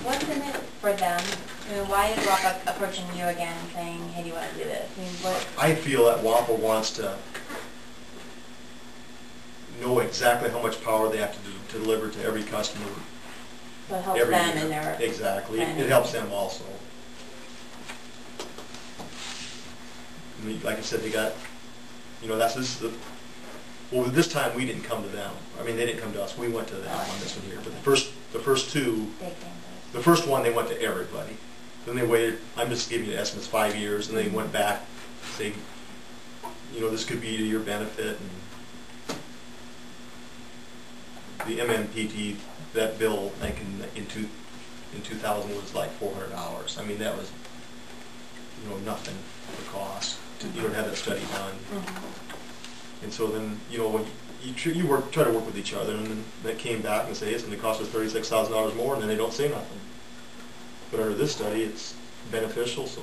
What's in it for them? I mean, why is WAPA approaching you again and saying, hey, do you want to do this? I mean, what? I feel that WAPA wants to know exactly how much power they have to deliver to every customer. So it helps them in their Exactly. planning. It helps them also. I mean, like I said, they got, well, this time we didn't come to them. I mean, they didn't come to us. We went to them on this one here. But the first two, the first one they went to everybody. Then they waited. I'm just giving you the estimates, 5 years, and they went back, saying, this could be to your benefit. And the MMPT, that bill, like in 2000 was like $400. I mean, that was nothing for cost. You don't have that study done. And so then, when you try to work with each other, and then they came back and say it's going to cost us $36,000 more, and then they don't say nothing. But under this study, it's beneficial. So,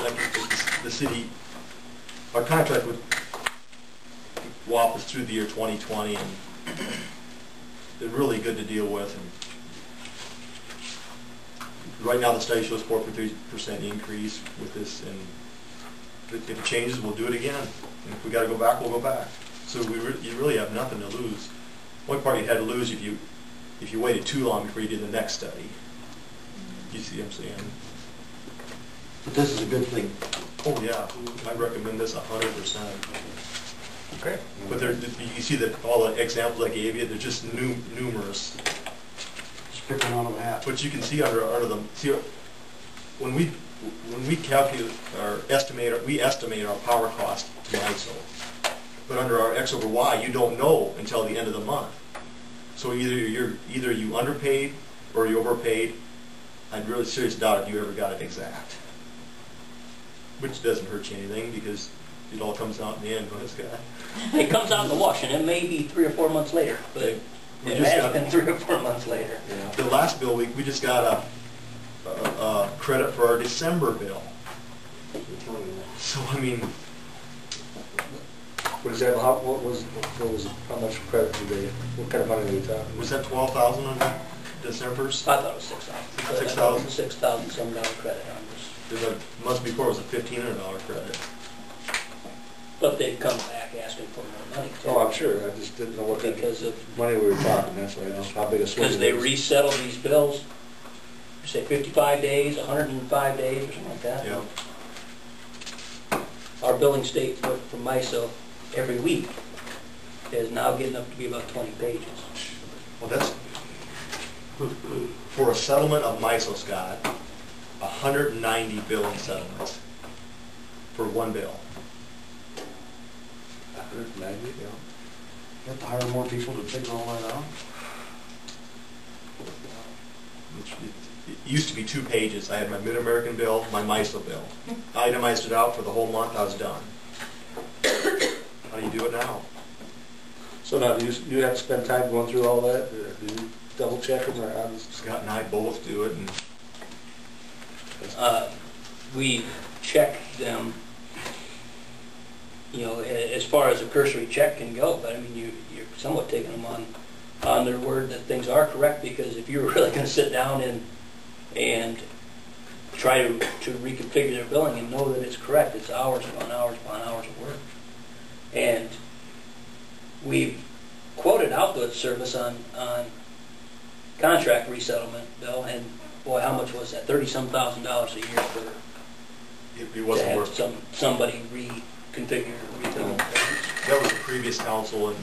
like the city, our contract with WAP is through the year 2020, and they're really good to deal with. And right now, the study shows 4.3% increase with this, and if it changes, we'll do it again. And if we got to go back, we'll go back. So you really have nothing to lose. One part you had to lose if you waited too long before you did the next study. You see what I'm saying? But this is a good thing. Oh yeah, I recommend this 100%. Okay. But you see that all the examples I gave you, they're just numerous. Just picking out of a hat. But you can see under them. See, when we calculate we estimate our power cost to MISO. But under our X over Y, you don't know until the end of the month. So either you underpaid or you overpaid. I'd really seriously doubt if you ever got it exact. Which doesn't hurt you anything because it all comes out in the end when it's got. It comes out in the wash, and it may be 3 or 4 months later, but it has been 3 or 4 months later. Yeah. The last bill we just got a credit for our December bill. So I mean, What is that? How much credit did they? What kind of money are we talking? was that 12,000 on December's? I thought it was 6,000. 6,000? 6,000 some dollar credit on this. The month before was a $1,500 credit. But they'd come back asking for more money too. Oh, I'm sure. I just didn't know what kind of money we were talking. That's why. Just how big a swing. Because they resettle these bills, say 55 days, 105 days, or something like that. Yeah. Our billing statement from MISO every week is now getting up to be about 20 pages. Well, that's for a settlement of MISO, Scott. 190 billing settlements for one bill. 190, yeah. You have to hire more people to figure all that out. It used to be 2 pages. I had my Mid-American bill, my MISO bill. I itemized it out for the whole month. I was done. How do you do it now? So now, do you have to spend time going through all that? Or do you double check them? Or Scott and I both do it. And We check them, as far as a cursory check can go, but I mean, you're somewhat taking them on their word that things are correct, because if you're really going to sit down and try to reconfigure their billing and know that it's correct, it's hours upon hours upon hours of work. And we've quoted output service on contract resettlement bill, and boy, how much was that? $30-some thousand a year for it wasn't to have worth somebody reconfigure refill. That was the previous council, and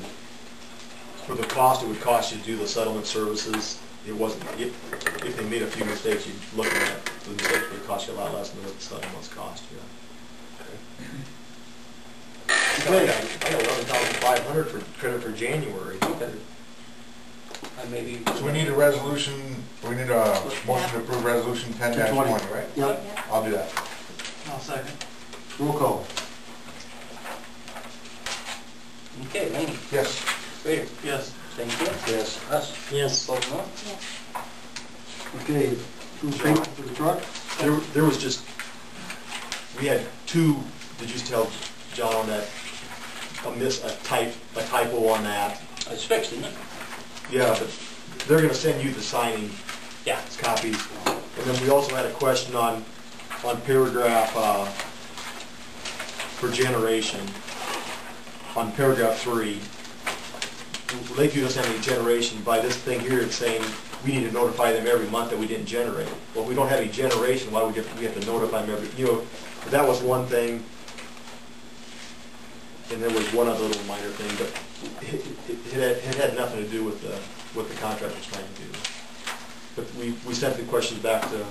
for the cost it would cost you to do the settlement services, it wasn't. If they made a few mistakes, you're looking at the mistakes would cost you a lot less than what the settlements cost you. Okay. I got 11,500 for credit for January. Okay. Maybe. So we need a resolution. We need a motion to approve resolution 10-20, right? Yep. I'll do that. I'll second. Roll call. Okay, Laney. Yes. Rader. Yes. Thank you. Yes. Us. Yes. Both no? Yes. Okay. Who's paying for the truck? There was just, we had 2. Did you tell John that a typo on that? It's fixed, isn't it? Yeah, but they're gonna send you the signing Yeah. copies. And then we also had a question on paragraph, for generation, on paragraph 3. Lakeview doesn't have any generation. By this thing here, it's saying we need to notify them every month that we didn't generate. Well, if we don't have any generation, why would we have to notify them every, but that was one thing. And there was one other little minor thing, but it had nothing to do with what the contract was trying to do. But we sent the questions back to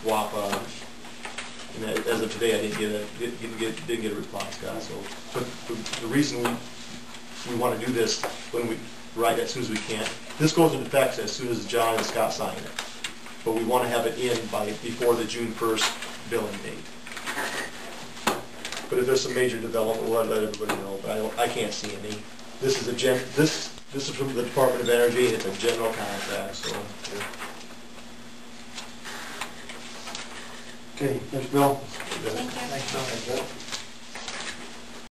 WAPA, and as of today, I didn't get a reply, Scott. So, but the reason we want to do this right as soon as we can. This goes into effect as soon as John and Scott sign it. But we want to have it in before the June 1st billing date. But if there's some major development, we'll let everybody know. But I can't see any. This is this is from the Department of Energy. It's a general contract. So. Okay, thanks, Bill. Thank